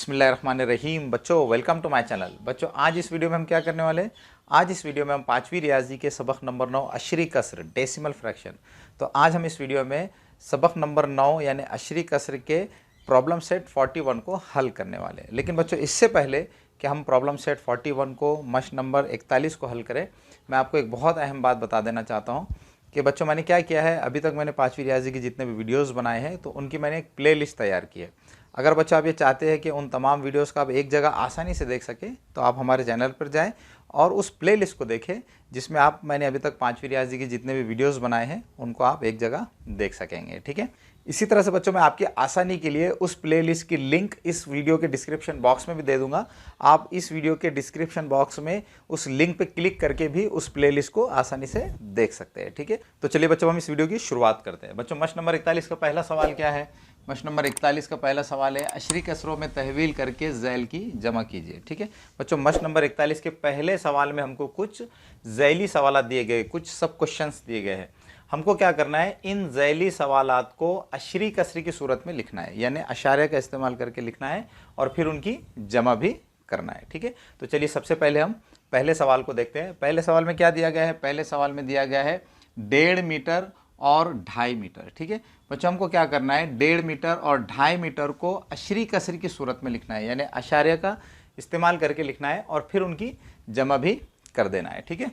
बिस्मिल्लाहिर्रहमानिर्रहीम। बच्चों welcome to my channel. बच्चों आज इस वीडियो में हम क्या करने वाले हैं, आज इस वीडियो में हम पाँचवीं रियाजी के सबक नंबर 9 अशरी कसर डेसिमल फ्रैक्शन। तो आज हम इस वीडियो में सबक नंबर 9 यानी अशरी कसर के प्रॉब्लम सेट 41 को हल करने वाले हैं। लेकिन बच्चों इससे पहले कि हम प्रॉब्लम सेट 41 को मश नंबर 41 को हल करें, मैं आपको एक बहुत अहम बात बता देना चाहता हूँ कि बच्चों मैंने क्या किया है। अभी तक मैंने पाँचवीं रियाजी के जितने भी वीडियोस बनाए हैं तो उनकी मैंने एक प्लेलिस्ट तैयार की है। अगर बच्चों आप ये चाहते हैं कि उन तमाम वीडियोस को आप एक जगह आसानी से देख सकें तो आप हमारे चैनल पर जाएं और उस प्लेलिस्ट को देखें जिसमें मैंने अभी तक पाँचवीं रियाजी के जितने भी वीडियोस बनाए हैं उनको आप एक जगह देख सकेंगे। ठीक है, इसी तरह से बच्चों मैं आपकी आसानी के लिए उस प्लेलिस्ट की लिंक इस वीडियो के डिस्क्रिप्शन बॉक्स में भी दे दूंगा। आप इस वीडियो के डिस्क्रिप्शन बॉक्स में उस लिंक पे क्लिक करके भी उस प्लेलिस्ट को आसानी से देख सकते हैं। ठीक है, तो चलिए बच्चों हम इस वीडियो की शुरुआत करते हैं। बच्चों मश नंबर 41 का पहला सवाल क्या है? मश नंबर 41 का पहला सवाल है अशरी कसरों में तहवील करके ज़ैल की जमा कीजिए। ठीक है बच्चों, मश नंबर 41 के पहले सवाल में हमको कुछ ज़ैली सवाल दिए गए, कुछ सब क्वेश्चंस दिए गए हैं। हमको क्या करना है, इन ज़ैली सवालात को अशरी कसरी की सूरत में लिखना है, यानी अशारे का इस्तेमाल करके लिखना है और फिर उनकी जमा भी करना है। ठीक है, तो चलिए सबसे पहले हम पहले सवाल को देखते हैं। पहले सवाल में क्या दिया गया है? पहले सवाल में दिया गया है 1.5 मीटर और 2.5 मीटर। ठीक है बच्चों, हमको क्या करना है, 1.5 मीटर और 2.5 मीटर को अशरी कसरी की सूरत में लिखना है, यानी अशारे का इस्तेमाल करके लिखना है और फिर उनकी जमा भी कर देना है। ठीक है,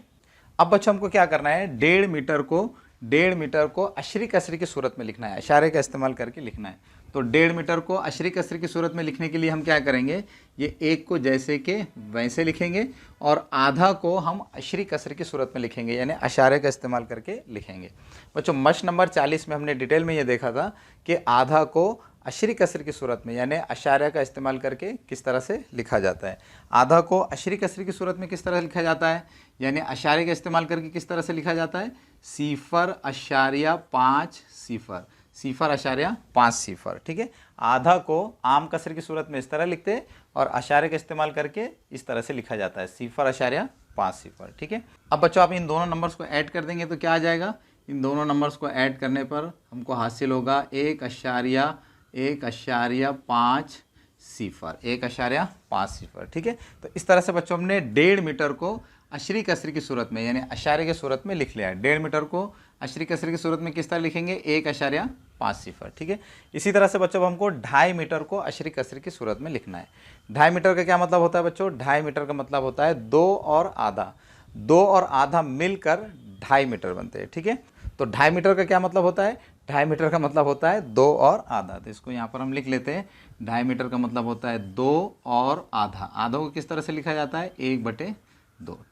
अब बच्चों हमको क्या करना है, 1.5 मीटर को अशरी कसरी की सूरत में लिखना है, अशारे का इस्तेमाल करके लिखना है। तो 1.5 मीटर को अशरी कसरी की सूरत में लिखने के लिए हम क्या करेंगे, ये एक को जैसे के वैसे लिखेंगे और आधा को हम अशरी कसरी की सूरत में लिखेंगे, यानी अशारे का इस्तेमाल करके लिखेंगे। बच्चों मश नंबर 40 में हमने डिटेल में ये देखा था कि आधा को अशरी कसर की सूरत में यानी अशारे का इस्तेमाल करके किस तरह से लिखा जाता है। आधा को अशरी कसरी की सूरत में किस तरह लिखा जाता है, यानी अशारे का इस्तेमाल करके किस तरह से लिखा जाता है, 0.5 सिफर, 0.5 सिफर। ठीक है, आधा को आम कसर की सूरत में इस तरह लिखते हैं और अशारे का इस्तेमाल करके इस तरह से लिखा जाता है 0.5 सिफर। ठीक है, अब बच्चों आप इन दोनों नंबर्स को ऐड कर देंगे तो क्या आ जाएगा, इन दोनों नंबर्स को ऐड करने पर हमको हासिल होगा 1.5 सिफर, 1.5 सिफर। ठीक है, तो इस तरह से बच्चों हमने 1.5 मीटर को अशरी कसरी की सूरत में यानी अशारे की सूरत में लिख लिया है। 1.5 मीटर को अशरी कसरी की सूरत में किस तरह लिखेंगे, 1.5 सिफर। ठीक है, इसी तरह से बच्चों हमको 2.5 मीटर को अशरी कसरी की सूरत में लिखना है। 2.5 मीटर का क्या मतलब होता है बच्चों, 2.5 मीटर का मतलब होता है 2 और आधा मिलकर 2.5 मीटर बनते हैं। ठीक है, तो 2.5 मीटर का क्या मतलब होता है, 2.5 मीटर का मतलब होता है 2 और आधा। तो इसको यहाँ पर हम लिख लेते हैं, 2.5 मीटर का मतलब होता है 2 और आधा। आधा को किस तरह से लिखा जाता है, 1/2।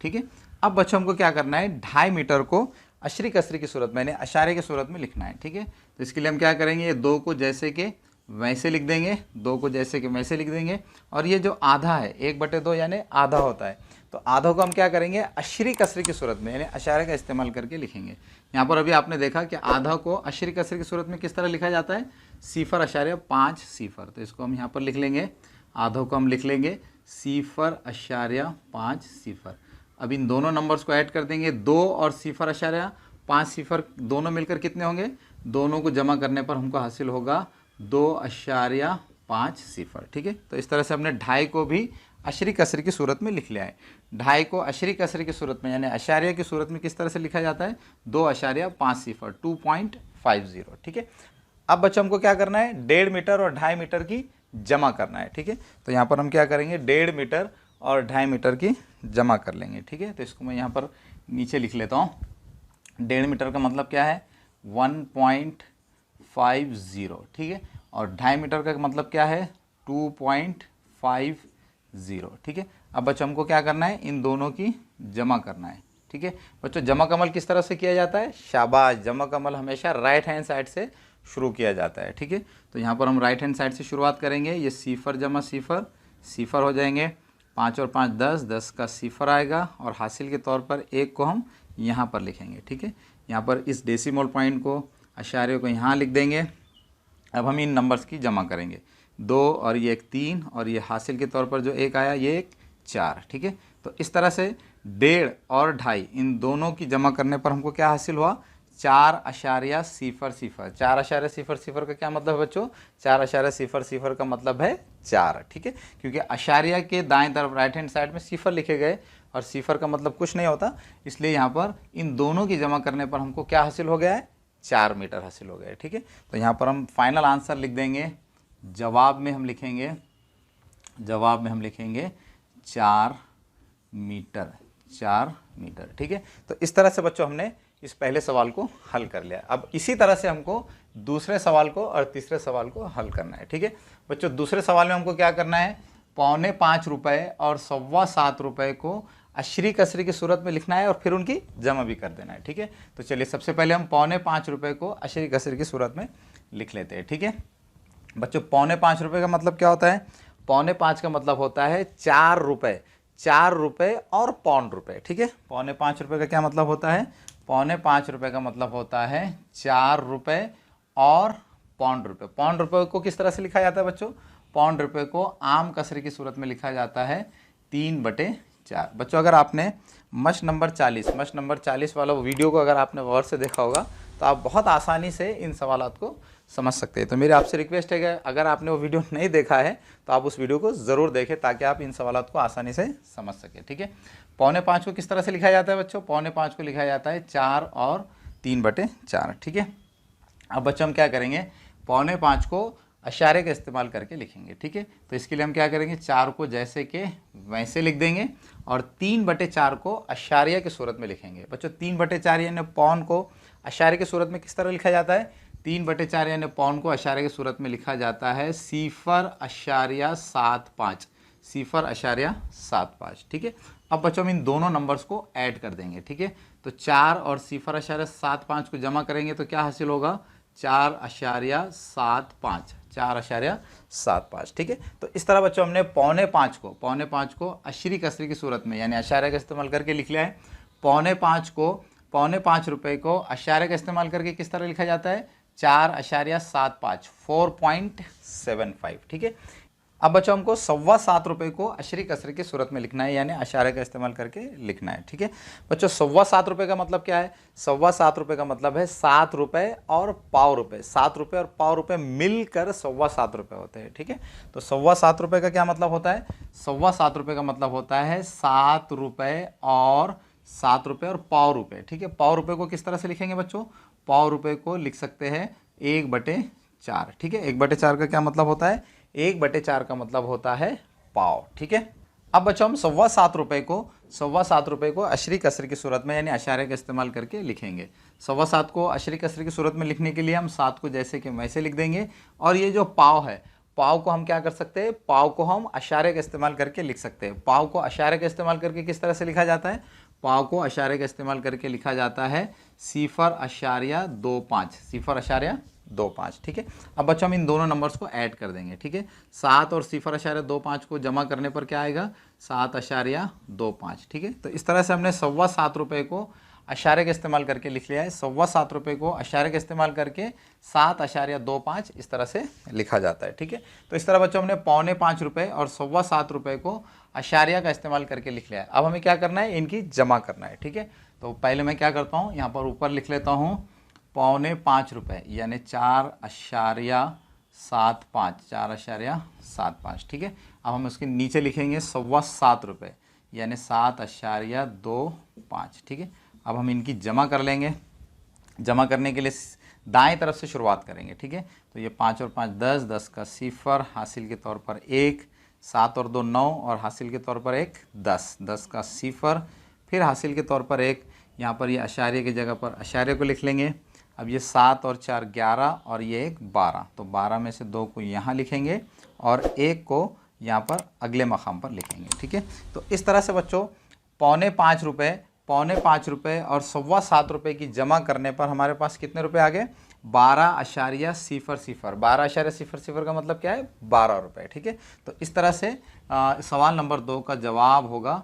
ठीक है, अब बच्चों हमको क्या करना है, 2.5 मीटर को अशरी कसरी की सूरत में यानी अशारे की सूरत में लिखना है। ठीक है, तो इसके लिए हम क्या करेंगे, ये 2 को जैसे के वैसे लिख देंगे, 2 को जैसे के वैसे लिख देंगे और ये जो आधा है 1/2 यानी आधा होता है, तो आधा को हम क्या करेंगे, अशरी कसरी की सूरत में यानी अशारे का इस्तेमाल करके लिखेंगे। यहाँ पर अभी आपने देखा कि आधा को अशरी कसरी की सूरत में किस तरह लिखा जाता है, 0.5 सिफर। तो इसको हम यहाँ पर लिख लेंगे, आधा को हम लिख लेंगे 0.5 सिफर। अब इन दोनों नंबर्स को ऐड कर देंगे, 2 और 0.5 सिफर दोनों मिलकर कितने होंगे, दोनों को जमा करने पर हमको हासिल होगा 2.5 सिफर। ठीक है, तो इस तरह से हमने 2.5 को भी अशरी कसरी की सूरत में लिख लिया है। 2.5 को अशरी कसरी की सूरत में यानी अशारिया की सूरत में किस तरह से लिखा जाता है, 2.5 सिफर, 2.50। ठीक है, अब बच्चों हमको क्या करना है, 1.5 मीटर और 2.5 मीटर की जमा करना है। ठीक है, तो यहाँ पर हम क्या करेंगे, 1.5 मीटर और 2.5 मीटर की जमा कर लेंगे। ठीक है, तो इसको मैं यहाँ पर नीचे लिख लेता हूँ। 1.5 मीटर का मतलब क्या है, 1.50। ठीक है, और 2.5 मीटर का मतलब क्या है, 2.50। ठीक है, अब बच्चों हमको क्या करना है, इन दोनों की जमा करना है। ठीक है बच्चों, जमा कमल किस तरह से किया जाता है, शाबाश, जमा कमल हमेशा राइट हैंड साइड से शुरू किया जाता है। ठीक है, तो यहाँ पर हम राइट हैंड साइड से शुरुआत करेंगे, ये सिफर जमा सिफर, सिफर हो जाएंगे, 5 और 5 10, 10 का सिफर आएगा और हासिल के तौर पर 1 को हम यहाँ पर लिखेंगे। ठीक है, यहाँ पर इस डेसिमल पॉइंट को, अशारे को यहाँ लिख देंगे। अब हम इन नंबर्स की जमा करेंगे, 2 और ये 1 3 और ये हासिल के तौर पर जो 1 आया ये 1 4। ठीक है, तो इस तरह से 1.5 और 2.5 इन दोनों की जमा करने पर हमको क्या हासिल हुआ, 4.00 4.00 का क्या मतलब है बच्चों? 4.00 का मतलब है 4, ठीक है, क्योंकि अशारिया के दाएं तरफ राइट हैंड साइड में सिफर लिखे गए और सिफर का मतलब कुछ नहीं होता, इसलिए यहाँ पर इन दोनों की जमा करने पर हमको क्या हासिल हो गया है? 4 मीटर हासिल हो गया है, ठीक है। तो यहाँ पर हम फाइनल आंसर लिख देंगे, जवाब में हम लिखेंगे 4 मीटर, 4 मीटर, ठीक है। तो इस तरह से बच्चों हमने इस पहले सवाल को हल कर लिया। अब इसी तरह से हमको दूसरे सवाल को और तीसरे सवाल को हल करना है, ठीक है बच्चों। दूसरे सवाल में हमको क्या करना है? 5.25 रुपये और 7.25 रुपये को अशरी कसरी की सूरत में लिखना है और फिर उनकी जमा भी कर देना है, ठीक है। तो चलिए सबसे पहले हम 5.25 रुपये को अशरी कसरी की सूरत में लिख लेते हैं, ठीक है बच्चों। 5.25 रुपये का मतलब क्या होता है? 5.25 का मतलब होता है 4 रुपये, 4 रुपये और पौन रुपये, ठीक है। 5.25 रुपये का क्या मतलब होता है? 5.25 रुपये का मतलब होता है 4 रुपये और पौंड रुपये। पौंड रुपये को किस तरह से लिखा जाता है बच्चों? पौंड रुपये को आम कसरे की सूरत में लिखा जाता है 3/4। बच्चों अगर आपने मश नंबर 40 वाला वीडियो को अगर आपने गौर से देखा होगा तो आप बहुत आसानी से इन सवालात को समझ सकते हैं। तो मेरी आपसे रिक्वेस्ट है कि अगर आपने वो वीडियो नहीं देखा है तो आप उस वीडियो को ज़रूर देखें ताकि आप इन सवालात को आसानी से समझ सकें, ठीक है। 5.25 को किस तरह से लिखा जाता है बच्चों? 5.25 को लिखा जाता है 4 और 3/4, ठीक है। अब बच्चों हम क्या करेंगे? 5.25 को अशारे का इस्तेमाल करके लिखेंगे, ठीक है। तो इसके लिए हम क्या करेंगे? 4 को जैसे के वैसे लिख देंगे और 3/4 को अशारिया की सूरत में लिखेंगे। बच्चों 3/4 यानी पौन को अशारे की सूरत में किस तरह लिखा जाता है? 3/4 यानी पौन को अशारे की सूरत में लिखा जाता है 0.75, 0.75, ठीक है। अब बच्चों हम इन दोनों नंबर्स को ऐड कर देंगे, ठीक है। तो 4 और 0.75 को जमा करेंगे तो क्या हासिल होगा? 4.75, ठीक है। तो इस तरह बच्चों हमने 5.25 को अशरी कसरी की सूरत में यानी अशारे का इस्तेमाल करके लिख लिया है। 5.25 रुपये को अशारे का इस्तेमाल करके किस तरह लिखा जाता है? 4.75, 4.75, ठीक है। अब बच्चों हमको 7.25 रुपये को अशरी कसरी की सूरत में लिखना है यानी अशारे का इस्तेमाल करके लिखना है, ठीक है बच्चों। 7.25 रुपये का मतलब क्या है? 7.25 रुपये का मतलब है 7 रुपये और पाव रुपये, 7 रुपये और पाव रुपये मिलकर 7.25 रुपये होते हैं, ठीक है। तो 7.25 रुपये का क्या मतलब होता है? 7.25 रुपये का मतलब होता है 7 रुपये और पाव रुपये, ठीक है। पाव रुपये को किस तरह से लिखेंगे बच्चों? पाव रुपये को लिख सकते हैं 1/4, ठीक है। 1/4 का क्या मतलब होता है? 1/4 का मतलब होता है पाव, ठीक है। अब बच्चों हम 7.25 रुपये को अशरी कसर की सूरत में यानी अशारे का इस्तेमाल करके लिखेंगे। 7.25 को अशरी कसर की सूरत में लिखने के लिए हम 7 को जैसे कि वैसे लिख देंगे और ये जो पाव है, पाव को हम क्या कर सकते हैं? पाव को हम अशारे का इस्तेमाल करके लिख सकते हैं। पाव को अशारे का इस्तेमाल करके किस तरह से लिखा जाता है? पाव को अशारे का इस्तेमाल करके लिखा जाता है 0.25, ठीक है। अब बच्चों हम इन दोनों नंबर्स को ऐड कर देंगे, ठीक है। 7 और 0.25 को जमा करने पर क्या आएगा? 7.25, ठीक है। तो इस तरह से हमने 7.25 रुपये को अशारे का इस्तेमाल करके लिख लिया है। 7.25 रुपये को अशारे का इस्तेमाल करके 7.25 इस तरह से लिखा जाता है, ठीक है। तो इस तरह बच्चों हमने 5.25 रुपये और 7.25 रुपये को अशारिया का इस्तेमाल करके लिख लिया है। अब हमें क्या करना है? इनकी जमा करना है, ठीक है। तो पहले मैं क्या करता हूँ, यहाँ पर ऊपर लिख लेता हूँ 5.25 रुपये यानी 4.75, ठीक है। अब हम उसके नीचे लिखेंगे 7.25 रुपये यानी 7.25, ठीक है। अब हम इनकी जमा कर लेंगे। जमा करने के लिए दाएं तरफ से शुरुआत करेंगे, ठीक है। तो ये 5 और 5 10, 10 का 0 हासिल के तौर पर 1, 7 और 2 9 और हासिल के तौर पर 1 10, 10 का 0 फिर हासिल के तौर पर 1। यहाँ पर ये अशारे की जगह पर अशारे को लिख लेंगे। अब ये 7 और 4 11 और ये 1 12, तो 12 में से 2 को यहाँ लिखेंगे और 1 को यहाँ पर अगले मकाम पर लिखेंगे, ठीक है। तो इस तरह से बच्चों 5.25 रुपये और 7.25 रुपये की जमा करने पर हमारे पास कितने रुपए आ गए? 12.00। 12.00 का मतलब क्या है? 12 रुपये, ठीक है। तो इस तरह से सवाल नंबर 2 का जवाब होगा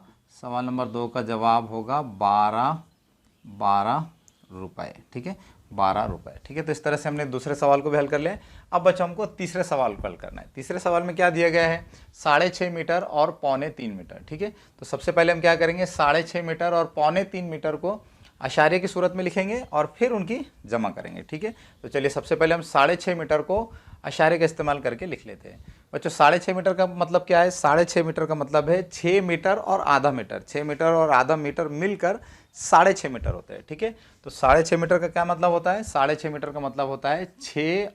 12 रुपये, ठीक है, 12 रुपये, ठीक है। तो इस तरह से हमने दूसरे सवाल को भी हल कर लिया। अब बच्चों हमको तीसरे सवाल को हल करना है। तीसरे सवाल में क्या दिया गया है? 6.5 मीटर और 2.25 मीटर, ठीक है। तो सबसे पहले हम क्या करेंगे? 6.5 मीटर और 2.25 मीटर को अशारे की सूरत में लिखेंगे और फिर उनकी जमा करेंगे। ठीक है, तो चलिए सबसे पहले हम 6.5 मीटर को अशारे का इस्तेमाल करके लिख लेते हैं। बच्चों 6.5 मीटर का मतलब क्या है? 6.5 मीटर का मतलब है 6 मीटर और आधा मीटर। 6 मीटर और आधा मीटर मिलकर 6.5 मीटर होते हैं। ठीक है, तो 6.5 मीटर का क्या मतलब होता है? 6.5 मीटर का मतलब होता है 6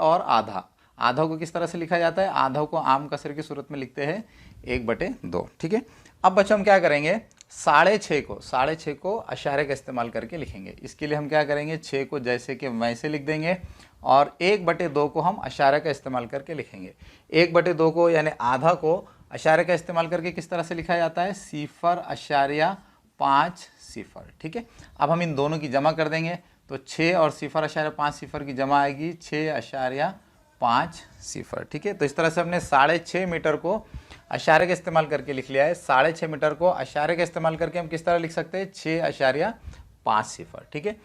और आधा। आधा को किस तरह से लिखा जाता है? आधा को आम कसर की सूरत में लिखते हैं 1/2। ठीक है, अब बच्चों हम क्या करेंगे? 6.5 को अशारे का इस्तेमाल करके लिखेंगे। इसके लिए हम क्या करेंगे? 6 को जैसे कि वैसे लिख देंगे और 1/2 को हम अशारे का इस्तेमाल करके लिखेंगे। 1/2 को यानी आधा को अशारे का इस्तेमाल करके किस तरह से लिखा जाता है? 0.5 ठीक है, अब हम इन दोनों की जमा कर देंगे तो 6 और 0.5 की जमा आएगी 6.5। ठीक है, तो इस तरह से हमने 6.5 मीटर को अशारे का इस्तेमाल करके लिख लिया है। 6.5 मीटर को अशारे का इस्तेमाल करके हम किस तरह लिख सकते हैं? 6.5। ठीक है,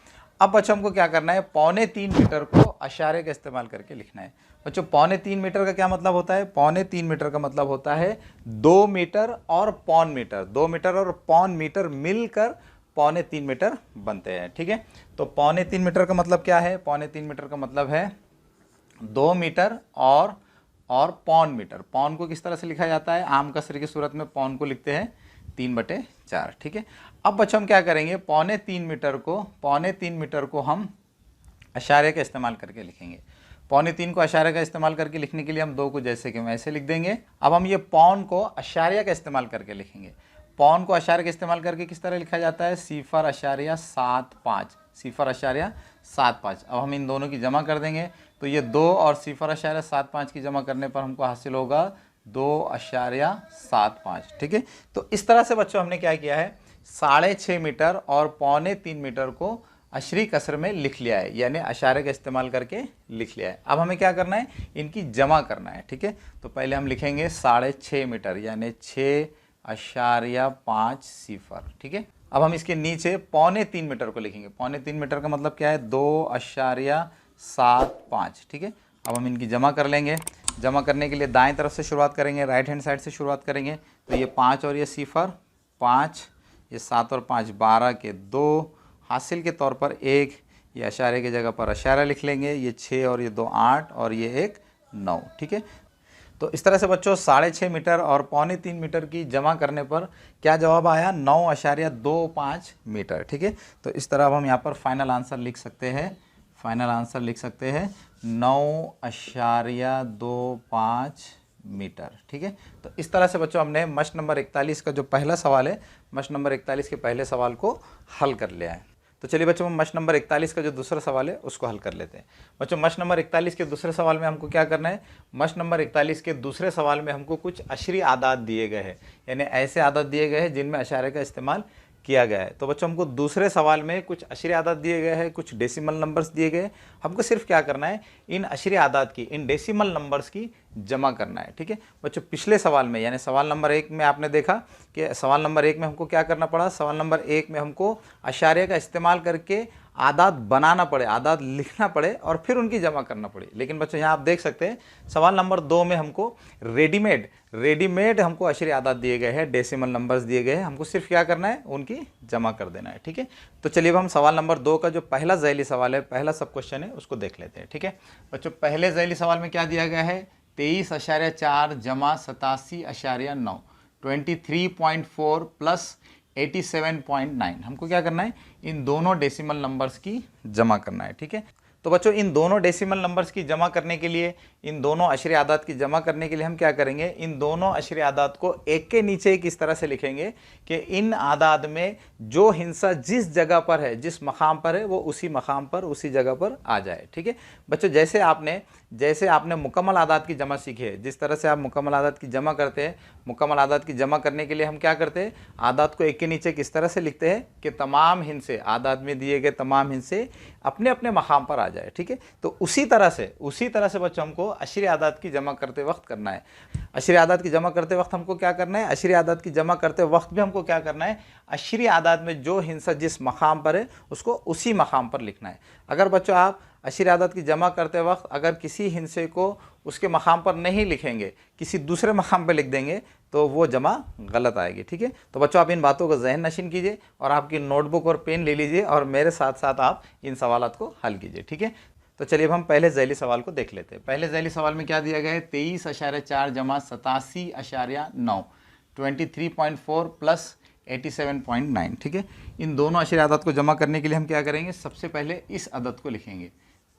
अब बच्चों हमको क्या करना है? 3.25 मीटर को अशारे का इस्तेमाल करके लिखना है। बच्चों 3.25 मीटर का क्या मतलब होता है? 3.25 मीटर का मतलब होता है 2 मीटर और पौन मीटर। 2 मीटर और पौन मीटर मिलकर 3.25 मीटर बनते हैं। ठीक है, तो 3.25 मीटर का मतलब क्या है? 3.25 मीटर का मतलब है 2 मीटर और पौन मीटर। पौन को किस तरह से लिखा जाता है? आम कसर की सूरत में पौन को लिखते हैं 3/4। ठीक है, अब बच्चों हम क्या करेंगे? 3.25 मीटर को हम अशारे का इस्तेमाल करके लिखेंगे। 3.25 को अशारे का इस्तेमाल करके लिखने के लिए हम 2 को जैसे कि वैसे लिख देंगे। अब हम ये पौन को अशारिया का इस्तेमाल करके लिखेंगे। पौन को अशारे का इस्तेमाल करके किस तरह लिखा जाता है? 0.75। अब हम इन दोनों की जमा कर देंगे तो ये 2 और 0.75 की जमा करने पर हमको हासिल होगा 2.75। ठीक है, तो इस तरह से बच्चों हमने क्या किया है? 6.5 मीटर और 3.25 मीटर को अशरी कसर में लिख लिया है, यानी अशारे का इस्तेमाल करके लिख लिया है। अब हमें क्या करना है? इनकी जमा करना है। ठीक है, तो पहले हम लिखेंगे 6.5 मीटर यानी 6.50। ठीक है, अब हम इसके नीचे 3.25 मीटर को लिखेंगे। 3.25 मीटर का मतलब क्या है? 2.75। ठीक है, अब हम इनकी जमा कर लेंगे। जमा करने के लिए दाएं तरफ से शुरुआत करेंगे, राइट हैंड साइड से शुरुआत करेंगे। तो ये 5 और ये 5, ये 7 और 5 12 के 2, हासिल के तौर पर 1, ये अशारे की जगह पर अशारा लिख लेंगे। ये 6 और ये 2 8 और ये 1 9। ठीक है, तो इस तरह से बच्चों 6.5 मीटर और 3.25 मीटर की जमा करने पर क्या जवाब आया? 9.25 मीटर। ठीक है, तो इस तरह अब हम यहाँ पर फाइनल आंसर लिख सकते हैं। 9.25 मीटर। ठीक है, तो इस तरह से बच्चों हमने मश्क नंबर 41 का जो पहला सवाल है, मश्क नंबर 41 के पहले सवाल को हल कर लिया है। तो चलिए बच्चों हम मश्क नंबर 41 का जो दूसरा सवाल है उसको हल कर लेते हैं। बच्चों मश्क नंबर 41 के दूसरे सवाल में हमको क्या करना है? मश्क नंबर 41 के दूसरे सवाल में हमको कुछ अशरी आदाद दिए गए हैं, यानी ऐसे आदाद दिए गए हैं जिनमें अशारे का इस्तेमाल किया गया है। तो बच्चों हमको दूसरे सवाल में कुछ अशरी आदाद दिए गए हैं, कुछ डेसिमल नंबर्स दिए गए। हमको सिर्फ क्या करना है? इन अशरी आदाद की, इन डेसिमल नंबर्स की जमा करना है। ठीक है बच्चों, पिछले सवाल में यानी सवाल नंबर 1 में आपने देखा कि सवाल नंबर 1 में हमको क्या करना पड़ा? सवाल नंबर 1 में हमको अशारे का इस्तेमाल करके आदाद बनाना पड़े, आदाद लिखना पड़े और फिर उनकी जमा करना पड़े। लेकिन बच्चों यहाँ आप देख सकते हैं सवाल नंबर 2 में हमको रेडीमेड हमको अशरी आदाद दिए गए हैं, डेसिमल नंबर्स दिए गए हैं। हमको सिर्फ क्या करना है? उनकी जमा कर देना है। ठीक है, तो चलिए अब हम सवाल नंबर 2 का जो पहला ज़ैली सवाल है, पहला सब क्वेश्चन है, उसको देख लेते हैं। ठीक है बच्चों, पहले ज़ैली सवाल में क्या दिया गया है? 23.4 जमा 87.9, 23.4 प्लस 87.9। हमको क्या करना है? इन दोनों डेसिमल नंबर्स की जमा करना है। ठीक है, तो बच्चों इन दोनों डेसिमल नंबर्स की जमा करने के लिए, इन दोनों अशरी आदाद की जमा करने के लिए हम क्या करेंगे? इन दोनों अशरी आदाद को एक के नीचे एक इस तरह से लिखेंगे कि इन आदाद में जो हिस्सा जिस जगह पर है, जिस मकाम पर है, वो उसी मकाम पर, उसी जगह पर आ जाए। ठीक है बच्चों, जैसे आपने मुकम्मल आदाद की जमा सीखी है, जिस तरह से आप मुकम्मल आदाद की जमा करते हैं, मुकम्मल आदाद की जमा करने के लिए हम क्या करते हैं? आदाद को एक के नीचे किस तरह से लिखते हैं कि तमाम हिस्से, आदाद में दिए गए तमाम हिस्से अपने अपने मकाम पर आ जाए। ठीक है, तो उसी तरह से बच्चों हमको अशरी आदाद की जमा करते वक्त करना है। अशरी आदाद की जमा करते वक्त हमको क्या करना है? अशरी आदाद की जमा करते वक्त भी हमको क्या करना है? अशरी आदाद में जो हिस्सा जिस मकाम पर है उसको उसी मकाम पर लिखना है। अगर बच्चों आप अशरी आदाद की जमा करते वक्त अगर किसी हिस्से को उसके मकाम पर नहीं लिखेंगे, किसी दूसरे मकाम पर लिख देंगे तो वो जमा गलत आएगी। ठीक है, तो बच्चों आप इन बातों को जहन नशीन कीजिए और आपकी नोटबुक और पेन ले लीजिए और मेरे साथ साथ आप इन सवालात को हल कीजिए। ठीक है, तो चलिए अब हम पहले ज़ैली सवाल को देख लेते हैं। पहले ज़ैली सवाल में क्या दिया गया है, 23.4 जमा 87.9 23.4 प्लस 87.9। ठीक है, इन दोनों अशरी आदत को जमा करने के लिए हम क्या करेंगे, सबसे पहले इस अदद को लिखेंगे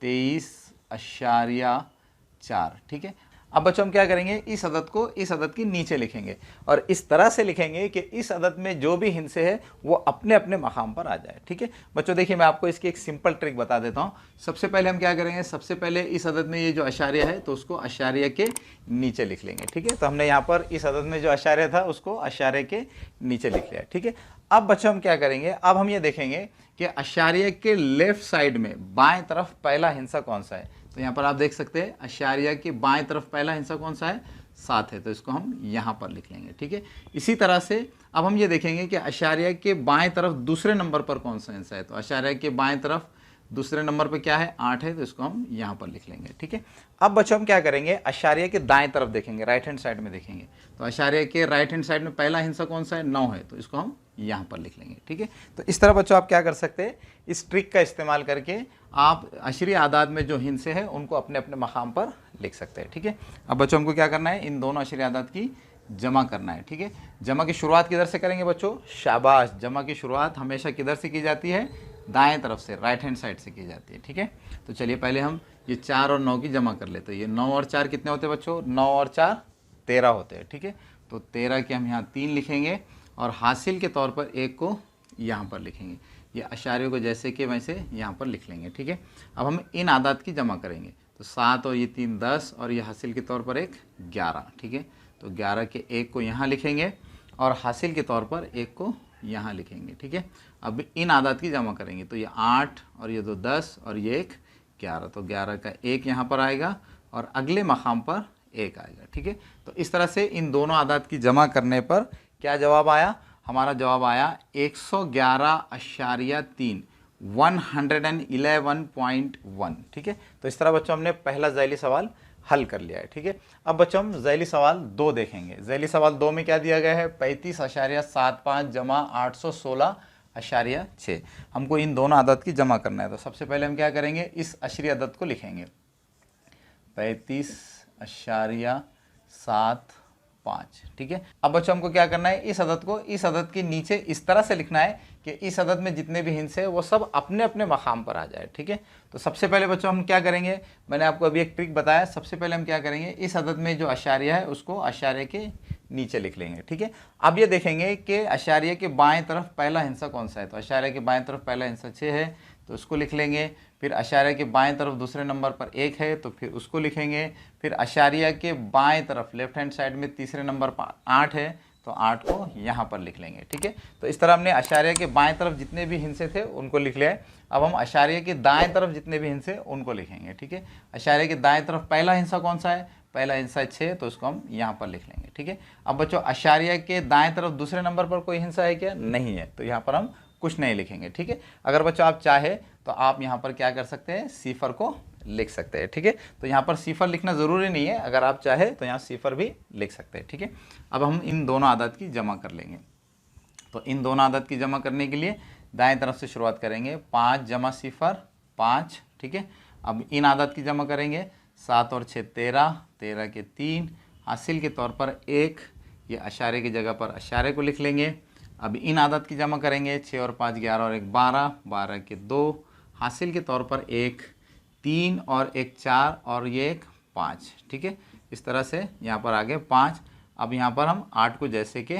23.4। ठीक है, अब बच्चों हम क्या करेंगे, इस अदद को इस अदद के नीचे लिखेंगे और इस तरह से लिखेंगे कि इस अदद में जो भी हिस्से है वो अपने अपने मकाम पर आ जाए। ठीक है बच्चों, देखिए मैं आपको इसकी एक सिंपल ट्रिक बता देता हूँ। सबसे पहले हम क्या करेंगे, सबसे पहले इस अदद में ये जो अशारिया है तो उसको अशारिया के नीचे लिख लेंगे। ठीक है, तो हमने यहाँ पर इस अदद में जो अशारिया था उसको अशारे के नीचे लिख लिया। ठीक है, अब बच्चों हम क्या करेंगे, अब हम ये देखेंगे कि अशारिया के लेफ्ट साइड में बाएं तरफ पहला हिस्सा कौन सा है। तो यहाँ पर आप देख सकते हैं अशारिया के बाएं तरफ पहला हिस्सा कौन सा है, 7 है, तो इसको हम यहाँ पर लिख लेंगे। ठीक है, इसी तरह से अब हम ये देखेंगे कि अशारिया के बाएं तरफ दूसरे नंबर पर कौन सा हिस्सा है। तो अशारिया के बाएं तरफ दूसरे नंबर पर क्या है, 8 है, तो इसको हम यहाँ पर लिख लेंगे। ठीक है, अब बच्चों हम क्या करेंगे, अशारिया के दाएं तरफ देखेंगे, राइट हैंड साइड में देखेंगे। तो अशारिया के राइट हैंड साइड में पहला हिस्सा कौन सा है, 9 है, तो इसको हम यहाँ पर लिख लेंगे। ठीक है, तो इस तरह बच्चों आप क्या कर सकते हैं, इस ट्रिक का इस्तेमाल करके आप अशरी आदाद में जो हिस्से हैं उनको अपने अपने मकाम पर लिख सकते हैं। ठीक है, अब बच्चों हमको क्या करना है, इन दोनों अशरी आदाद की जमा करना है। ठीक है, जमा की शुरुआत किधर से करेंगे बच्चों, शाबाश, जमा की शुरुआत हमेशा किधर से की जाती है, दाएं तरफ से, राइट हैंड साइड से की जाती है। ठीक है, तो चलिए पहले हम ये 4 और 9 की जमा कर लेते हैं। ये 9 और 4 कितने होते हैं बच्चों, 9 और 4 13 होते हैं। ठीक है, तो 13 के हम यहाँ 3 लिखेंगे और हासिल के तौर पर 1 को यहाँ पर लिखेंगे। ये अशारियों को जैसे कि वैसे यहाँ पर लिख लेंगे। ठीक है, अब हम इन आदात की जमा करेंगे। तो 7 और ये 3 10 और ये हासिल के तौर पर 1 11। ठीक है, तो 11 के 1 को यहाँ लिखेंगे और हासिल के तौर पर 1 को यहाँ लिखेंगे। ठीक है, अब इन आदात की जमा करेंगे। तो ये 8 और ये 2 10 और ये 1 11, तो 11 का 1 यहाँ पर आएगा और अगले मकाम पर 1 आएगा। ठीक है, तो इस तरह से इन दोनों आदात की जमा करने पर क्या जवाब आया, हमारा जवाब आया 111.3 111.1। ठीक है, तो इस तरह बच्चों हमने पहला ज़ैली सवाल हल कर लिया है। ठीक है, अब बच्चों हम ज़ैली सवाल 2 देखेंगे। ज़ैली सवाल 2 में क्या दिया गया है, 35.75 जमा 816.6। हमको इन दोनों आदत की जमा करना है। तो सबसे पहले हम क्या करेंगे, इस अशरी आदत को लिखेंगे 35.75। ठीक है, अब बच्चों हमको क्या करना है, इस अदद को इस अदद के नीचे इस तरह से लिखना है कि इस अदद में जितने भी हिस्से हैं वो सब अपने अपने मकाम पर आ जाए। ठीक है, तो सबसे पहले बच्चों हम क्या करेंगे, मैंने आपको अभी एक ट्रिक बताया। सबसे पहले हम क्या करेंगे, इस अदद में जो अशारिया है उसको अशारिया के नीचे लिख लेंगे। ठीक है, अब ये देखेंगे कि अशारिया के बाएं तरफ पहला हिस्सा कौन सा है। तो अशारिया के बाएं तरफ पहला हिस्सा 6 है, तो उसको लिख लेंगे। फिर अशारिया के बाएं तरफ दूसरे नंबर पर 1 है, तो फिर उसको लिखेंगे। फिर अशारिया के बाएं तरफ लेफ्ट हैंड साइड में तीसरे नंबर पर 8 है, तो 8 को यहाँ पर लिख लेंगे। ठीक है, तो इस तरह हमने अशारिया के बाएं तरफ जितने भी हिस्से थे उनको लिख लिया है। अब हम अशारिया के दाएं तरफ जितने भी हिस्से उनको लिखेंगे। ठीक है, अशारिया के दाएं तरफ पहला हिस्सा कौन सा है, पहला हिस्सा 6, तो उसको हम यहाँ पर लिख लेंगे। ठीक है, अब बच्चों अशारिया के दाएं तरफ दूसरे नंबर पर कोई हिस्सा है क्या, नहीं है, तो यहाँ पर हम कुछ नहीं लिखेंगे। ठीक है, अगर बच्चों आप चाहे तो आप यहाँ पर क्या कर सकते हैं, सिफर को लिख सकते हैं। ठीक है, तो यहाँ पर सिफर लिखना ज़रूरी नहीं है, अगर आप चाहे तो यहाँ सिफर भी लिख सकते हैं। ठीक है, अब हम इन दोनों आदत की जमा कर लेंगे। तो इन दोनों आदत की जमा करने के लिए दाएं तरफ से शुरुआत करेंगे, 5 जमा सिफर 5। ठीक है, अब इन आदत की जमा करेंगे, 7 और 6 13, 13 के 3, हासिल के तौर पर 1, ये अशारे की जगह पर अशारे को लिख लेंगे। अब इन आदत की जमा करेंगे, 6 और 5 11 और 1 12, 12 के 2, हासिल के तौर पर 1, 3 और 1 4 और ये 1 5। ठीक है, इस तरह से यहाँ पर आगे 5। अब यहाँ पर हम 8 को जैसे के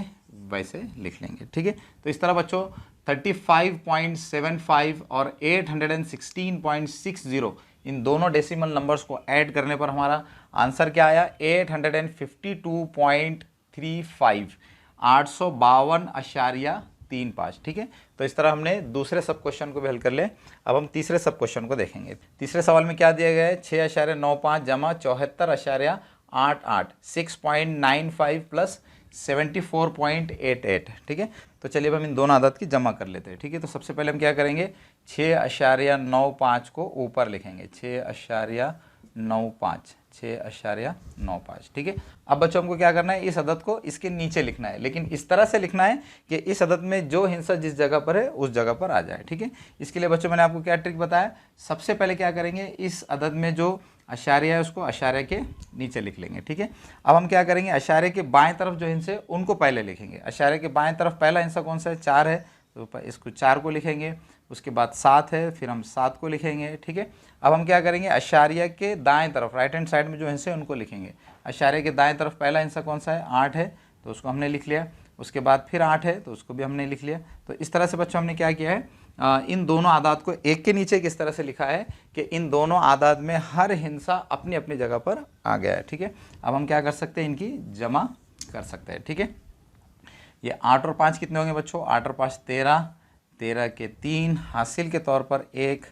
वैसे लिख लेंगे। ठीक है, तो इस तरह बच्चों 35.75 और 816.60 इन दोनों डेसिमल नंबर्स को ऐड करने पर हमारा आंसर क्या आया, 852.35 852.35। ठीक है, तो इस तरह हमने दूसरे सब क्वेश्चन को भी हल कर ले। अब हम तीसरे सब क्वेश्चन को देखेंगे। तीसरे सवाल में क्या दिया गया है, 6.95 जमा 74.88 6.95 प्लस 74.88। ठीक है, तो चलिए अब हम इन दोनों आदत की जमा कर लेते हैं। ठीक है, तो सबसे पहले हम क्या करेंगे, 6.95 को ऊपर लिखेंगे, 6.95 6.95, 6.95, ठीक है। अब बच्चों हमको क्या करना है, इस अदद को इसके नीचे लिखना है, लेकिन इस तरह से लिखना है कि इस अदद में जो हिस्सा जिस जगह पर है उस जगह पर आ जाए, ठीक है। इसके लिए बच्चों मैंने आपको क्या ट्रिक बताया, सबसे पहले क्या करेंगे, इस अदद में जो अशारिया है उसको अशारे के नीचे लिख लेंगे, ठीक है। अब हम क्या करेंगे, अशारे के बाएं तरफ जो हिस्से उनको पहले लिखेंगे। अशारे के बाएं तरफ पहला हिस्सा कौन सा है, 4 है, तो इसको 4 को लिखेंगे। उसके बाद 7 है, फिर हम 7 को लिखेंगे, ठीक है। अब हम क्या करेंगे, अशारिया के दाएं तरफ राइट हैंड साइड में जो हिस्से उनको लिखेंगे। अशारे के दाएं तरफ पहला हिस्सा कौन सा है, 8 है, तो उसको हमने लिख लिया। उसके बाद फिर 8 है, तो उसको भी हमने लिख लिया। तो इस तरह से बच्चों हमने क्या किया है, इन दोनों आदात को एक के नीचे किस तरह से लिखा है कि इन दोनों आदात में हर हिस्सा अपनी अपनी जगह पर आ गया है, ठीक है। अब हम क्या कर सकते हैं, इनकी जमा कर सकते हैं, ठीक है। ये 8 और 5 कितने होंगे बच्चों, 8 और 5 13, 13 के 3 हासिल के तौर पर 1,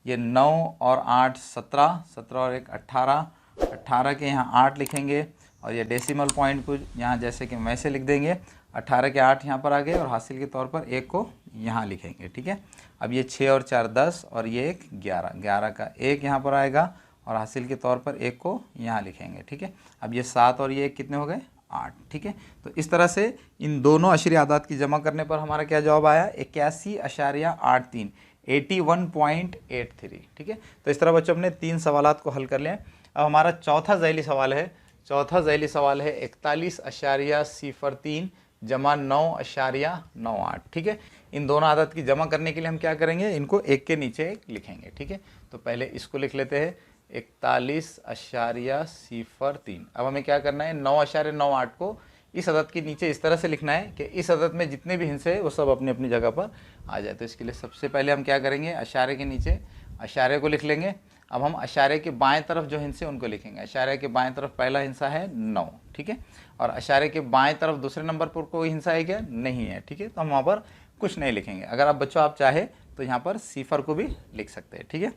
ये 9 और 8 17, 17 और 1 18, 18 के यहाँ 8 लिखेंगे और ये डेसिमल पॉइंट को यहाँ जैसे कि वैसे लिख देंगे। 18 के 8 यहाँ पर आ गए और हासिल के तौर पर 1 को यहाँ लिखेंगे, ठीक है। अब ये 6 और 4 10 और ये 1 11, 11 का 1 यहाँ पर आएगा और हासिल के तौर पर 1 को यहाँ लिखेंगे, ठीक है। अब ये 7 और ये 1 कितने हो गए, 8, ठीक है। तो इस तरह से इन दोनों अशरी आदात की जमा करने पर हमारा क्या जवाब आया, 81.83, 81.83, ठीक है। तो इस तरह बच्चों हमने 3 सवालात को हल कर लिया। अब हमारा चौथा ज़ैली सवाल है, चौथा ज़ैली सवाल है 41.03 जमा 9.98, ठीक है। इन दोनों आदत की जमा करने के लिए हम क्या करेंगे, इनको एक के नीचे एक लिखेंगे, ठीक है। तो पहले इसको लिख लेते हैं 41.03। अब हमें क्या करना है, 9.98 को इस अदद के नीचे इस तरह से लिखना है कि इस अदद में जितने भी हिस्से हैं वो सब अपनी अपनी जगह पर आ जाए। तो इसके लिए सबसे पहले हम क्या करेंगे, अशारे के नीचे अशारे को लिख लेंगे। अब हम अशारे के बाएं तरफ जो हिस्से उनको लिखेंगे। अशारे के बाएं तरफ पहला हिस्सा है 9, ठीक है, और अशारे के बाएं तरफ दूसरे नंबर पर कोई हिस्सा है क्या, नहीं है, ठीक है। तो हम वहाँ पर कुछ नहीं लिखेंगे। अगर आप बच्चों आप चाहे तो यहाँ पर सिफर को भी लिख सकते हैं, ठीक है।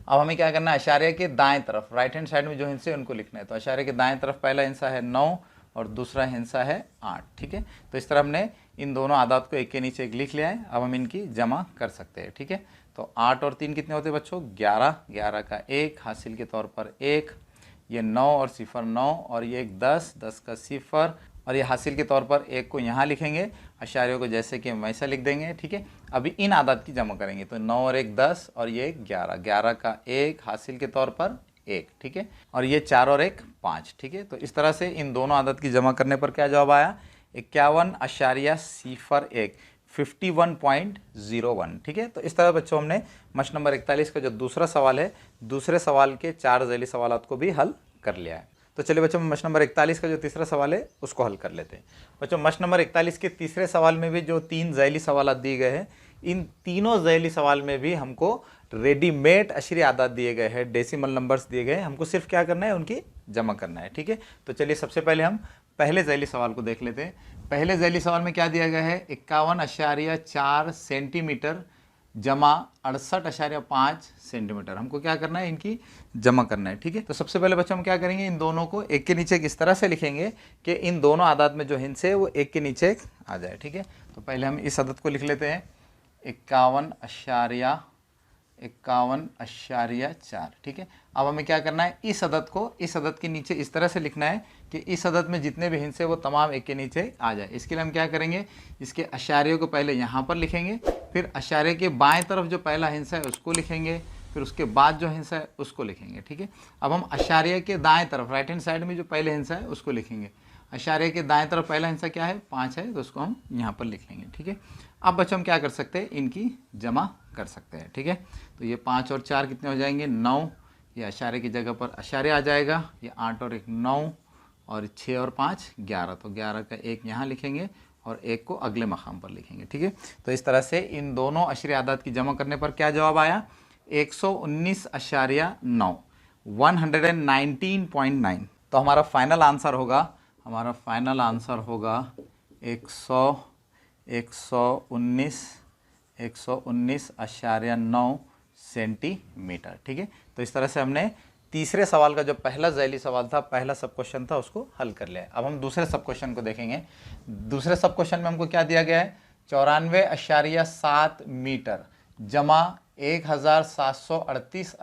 अब हमें क्या करना है, अशारे के दाएं तरफ राइट हैंड साइड में जो हिस्से उनको लिखना है। तो अशारे के दाएं तरफ पहला हिस्सा है 9 और दूसरा हिस्सा है 8, ठीक है। तो इस तरह हमने इन दोनों आदात को एक के नीचे एक लिख लिया है। अब हम इनकी जमा कर सकते हैं, ठीक है। तो 8 और 3 कितने होते हैं बच्चों, 11, 11 का 1 हासिल के तौर पर 1, ये 9 और सिफर 9 और ये 10, 10 का सिफर और ये हासिल के तौर पर 1 को यहाँ लिखेंगे, अशारियों को जैसे कि हम वैसा लिख देंगे, ठीक है। अभी इन आदात की जमा करेंगे। तो 9 और 1 10 और ये 11, 11 का 1 हासिल के तौर पर 1, ठीक है, और ये 4 और 1 5, ठीक है। तो इस तरह से इन दोनों आदत की जमा करने पर क्या जवाब आया, 51.01, 51.01, ठीक है। तो इस तरह बच्चों हमने मश नंबर 41 का जो दूसरा सवाल है, दूसरे सवाल के 4 ज़ैली सवालात को भी हल कर लिया है। तो चलिए बच्चों मश नंबर 41 का जो तीसरा सवाल है उसको हल कर लेते हैं। बच्चों मश नंबर 41 के तीसरे सवाल में भी जो 3 ज़ैली सवालात दिए गए हैं, इन तीनों ज़ैली सवाल में भी हमको रेडीमेड अशरी आदात दिए गए हैं, डेसिमल नंबर्स दिए गए हैं। हमको सिर्फ क्या करना है, उनकी जमा करना है, ठीक है। तो चलिए सबसे पहले हम पहले ज़ैली सवाल को देख लेते हैं। पहले ज़ैली सवाल में क्या दिया गया है, 51.4 सेंटीमीटर जमा 68.5 सेंटीमीटर। हमको क्या करना है, इनकी जमा करना है, ठीक है। तो सबसे पहले बच्चों हम क्या करेंगे, इन दोनों को एक के नीचे किस तरह से लिखेंगे कि इन दोनों आदात में जो हिस्से है वो एक के नीचे एक आ जाए, ठीक है। तो पहले हम इस आदत को लिख लेते हैं 51.4, ठीक है। अब हमें क्या करना है, इस अदद को इस अदद के नीचे इस तरह से लिखना है कि इस अदद में जितने भी हिस्से वो तमाम एक के नीचे आ जाए। इसके लिए हम क्या करेंगे, इसके अशारियों को पहले यहाँ पर लिखेंगे, फिर अशारे के बाएं तरफ जो पहला हिस्सा है उसको लिखेंगे, फिर उसके बाद जो हिस्सा है उसको लिखेंगे, ठीक है। अब हम अशारिया के दाएं तरफ राइट हैंड साइड में जो पहले हिस्सा है उसको लिखेंगे। अशारे के दाएं तरफ पहला हिस्सा क्या है, 5 है, तो उसको हम यहाँ पर लिख लेंगे, ठीक है। अब बच्चों हम क्या कर सकते हैं, इनकी जमा कर सकते हैं, ठीक है। तो ये 5 और 4 कितने हो जाएंगे, 9, ये अशारे की जगह पर अशारे आ जाएगा, ये 8 और 1 9 और 6 और 5 11, तो 11 का 1 यहाँ लिखेंगे और 1 को अगले मकाम पर लिखेंगे, ठीक है। तो इस तरह से इन दोनों अशरी आदात की जमा करने पर क्या जवाब आया, 119.9, 119.9। तो हमारा फाइनल आंसर होगा 119.9 सेंटीमीटर, ठीक है। तो इस तरह से हमने तीसरे सवाल का जो पहला ज़ैली सवाल था, पहला सब क्वेश्चन था, उसको हल कर लिया। अब हम दूसरे सब क्वेश्चन को देखेंगे। दूसरे सब क्वेश्चन में हमको क्या दिया गया है, 94.7 मीटर जमा 1738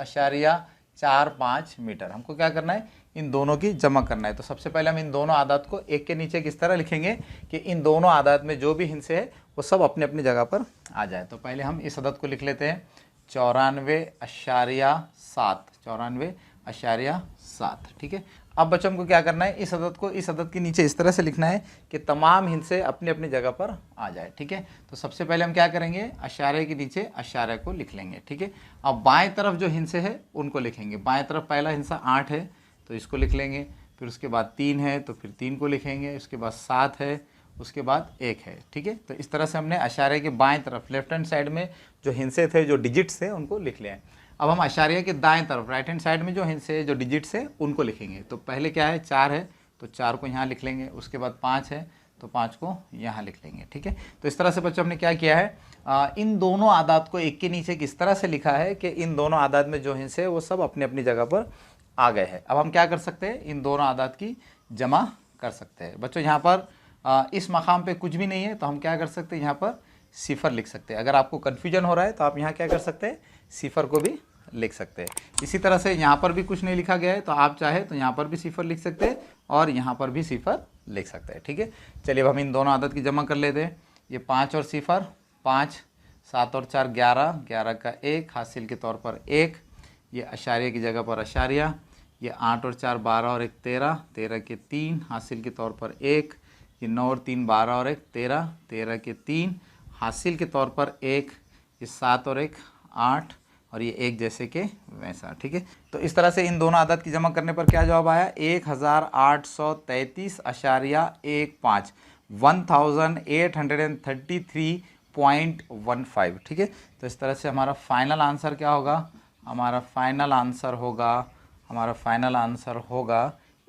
45 मीटर। हमको क्या करना है, इन दोनों की जमा करना है। तो सबसे पहले हम इन दोनों आदात को एक के नीचे किस तरह लिखेंगे कि इन दोनों आदात में जो भी हिस्से है वो सब अपने अपनी जगह पर आ जाए। तो पहले हम इस अदद को लिख लेते हैं 94.7, 94.7। ठीक है। अब बच्चों को क्या करना है, इस अदद को इस अदद के नीचे इस तरह से लिखना है कि तमाम हिस्से अपनी अपनी जगह पर आ जाए। ठीक है। तो सबसे पहले हम क्या करेंगे, अशारे के नीचे अशारे को लिख लेंगे। ठीक है। अब बाएं तरफ जो हिस्से है उनको लिखेंगे। बाएं तरफ पहला हिस्सा 8 है तो इसको लिख लेंगे, फिर उसके बाद 3 है तो फिर 3 को लिखेंगे, उसके बाद 7 है, उसके बाद 1 है। ठीक है। तो इस तरह से हमने अशारे के बाएं तरफ लेफ्ट हैंड साइड में जो हिस्से थे, जो डिजिट्स थे, उनको लिख लिया है। अब हम अशारिया के दाएं तरफ राइट हैंड साइड में जो हिस्से जो डिजिट्स है उनको लिखेंगे। तो पहले क्या है, 4 है तो 4 को यहाँ लिख लेंगे, उसके बाद 5 है तो 5 को यहाँ लिख लेंगे। ठीक है। तो इस तरह से बच्चों हमने क्या किया है, इन दोनों आदात को एक के नीचे किस तरह से लिखा है कि इन दोनों आदात में जो हिस्से है वो सब अपनी अपनी जगह पर आ गए हैं। अब हम क्या कर सकते हैं, इन दोनों आदात की जमा कर सकते हैं। बच्चों यहाँ पर इस मकाम पे कुछ भी नहीं है तो हम क्या कर सकते हैं, यहाँ पर सिफर लिख सकते हैं। अगर आपको कन्फ्यूजन हो रहा है तो आप यहाँ क्या कर सकते हैं, सिफर को भी लिख सकते हैं। इसी तरह से यहाँ पर भी कुछ नहीं लिखा गया है तो आप चाहे तो यहाँ पर भी सिफर लिख सकते हैं और यहाँ पर भी सिफर लिख सकते हैं। ठीक है। चलिए अब हम इन दोनों आदत की जमा कर लेते हैं। ये 5 और सिफर 5, 7 और 4 11, 11 का 1 हासिल के तौर पर 1, ये अशारिया की जगह पर अशारिया। ये 8 और 4 12 और 1 13, 13 के 3 हासिल के तौर पर 1। ये 9 और 3 12 और 1 13, 13 के 3 हासिल के तौर पर 1। ये 7 और 1 8 और ये 1 जैसे कि वैसा। ठीक है। तो इस तरह से इन दोनों आदत की जमा करने पर क्या जवाब आया, 1833.15, 1833.15। ठीक है। तो इस तरह से हमारा फाइनल आंसर क्या होगा, हमारा फाइनल आंसर होगा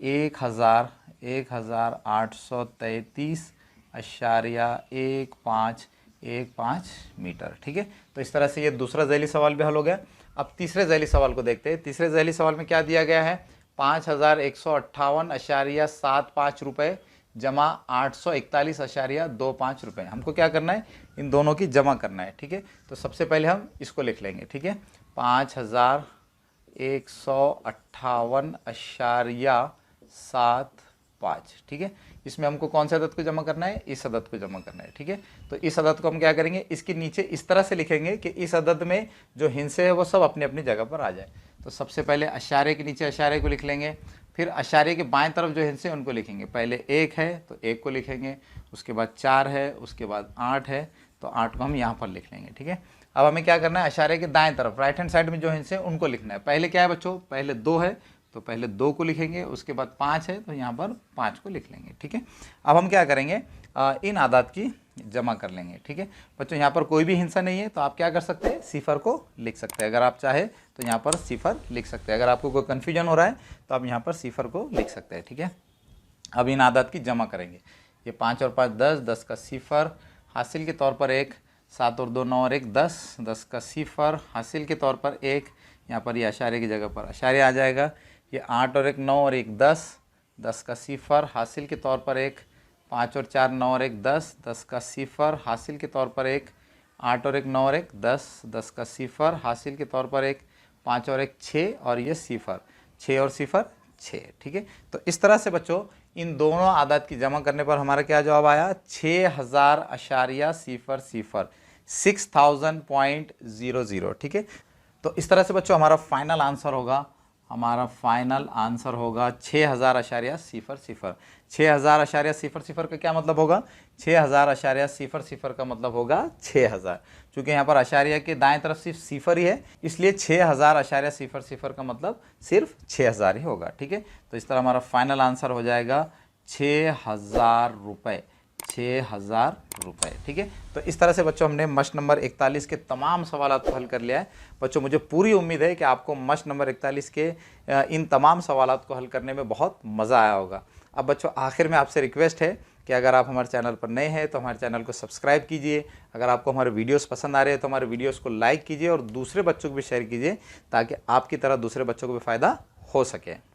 1833.1515 मीटर। ठीक है। तो इस तरह से ये दूसरा ज़ैली सवाल भी हल हो गया। अब तीसरे ज़ैली सवाल को देखते हैं। तीसरे ज़ैली सवाल में क्या दिया गया है, 5158.75 रुपये जमा 841.25 रुपये। हमको क्या करना है, इन दोनों की जमा करना है। ठीक है। तो सबसे पहले हम इसको लिख लेंगे। ठीक है। 5158.75। ठीक है। इसमें हमको कौन से अदद को जमा करना है, इस अदद को जमा करना है। ठीक है। तो इस अदद को हम क्या करेंगे, इसके नीचे इस तरह से लिखेंगे कि इस अदद में जो हिस्से है वो सब अपनी अपनी जगह पर आ जाए। तो सबसे पहले अशारे के नीचे अशारे को लिख लेंगे, फिर अशारे के बाएं तरफ जो हिस्से उनको लिखेंगे। पहले 1 है तो 1 को लिखेंगे, उसके बाद 4 है, उसके बाद 8 है तो 8 को हम यहाँ पर लिख लेंगे। ठीक है। अब हमें क्या करना है, अशारे के दाएं तरफ राइट हैंड साइड में जो हिस्से उनको लिखना है। पहले क्या है बच्चों, पहले 2 है तो पहले 2 को लिखेंगे, उसके बाद 5 है तो यहाँ पर 5 को लिख लेंगे। ठीक है। अब हम क्या करेंगे, इन आदात की जमा कर लेंगे। ठीक है। बच्चों यहाँ पर कोई भी हिस्सा नहीं है तो आप क्या कर सकते हैं, सिफर को लिख सकते हैं। अगर आप चाहे तो यहाँ पर सिफर लिख सकते हैं। अगर आपको कोई कन्फ्यूजन हो रहा है तो आप यहाँ पर सिफर को लिख सकते हैं। ठीक है। अब इन आदात की जमा करेंगे। ये 5 और 5 10, 10 का सिफर हासिल के तौर पर 1, 7 और 2 9 और 1 10, 10 का सिफर हासिल के तौर पर 1। यहाँ पर ये अशारे की जगह पर अशारे आ जाएगा। ये 8 और 1 9 और 1 10, 10 का सिफर हासिल के तौर पर 1, 5 और 4 9 और 1 10, 10 का सिफर हासिल के तौर पर 1, 8 और 1 9 और 1 10, 10 का सिफर हासिल के तौर पर 1, 5 और 1 6 और ये सिफर 6 और सिफर 6। ठीक है। तो इस तरह से बच्चों इन दोनों आदात की जमा करने पर हमारा क्या जवाब आया, 6000.00। ठीक है। तो इस तरह से बच्चों हमारा फाइनल आंसर होगा, 6000.00। 6000.00 का क्या मतलब होगा, 6000.00 का मतलब होगा 6000। चूँकि यहाँ पर अशारिया के दाएं तरफ सिर्फ सिफर ही है इसलिए 6000.00 का मतलब सिर्फ 6000 ही होगा। ठीक है। तो इस तरह हमारा फाइनल आंसर हो जाएगा 6000 रुपये, 6000 रुपये। ठीक है। तो इस तरह से बच्चों हमने मश्क नंबर 41 के तमाम सवालों को हल कर लिया है। बच्चों मुझे पूरी उम्मीद है कि आपको मश्क नंबर 41 के इन तमाम सवालों को हल करने में बहुत मज़ा आया होगा। अब बच्चों आखिर में आपसे रिक्वेस्ट है कि अगर आप हमारे चैनल पर नए हैं तो हमारे चैनल को सब्सक्राइब कीजिए। अगर आपको हमारे वीडियोस पसंद आ रहे हैं तो हमारे वीडियोस को लाइक कीजिए और दूसरे बच्चों को भी शेयर कीजिए ताकि आपकी तरह दूसरे बच्चों को भी फ़ायदा हो सके।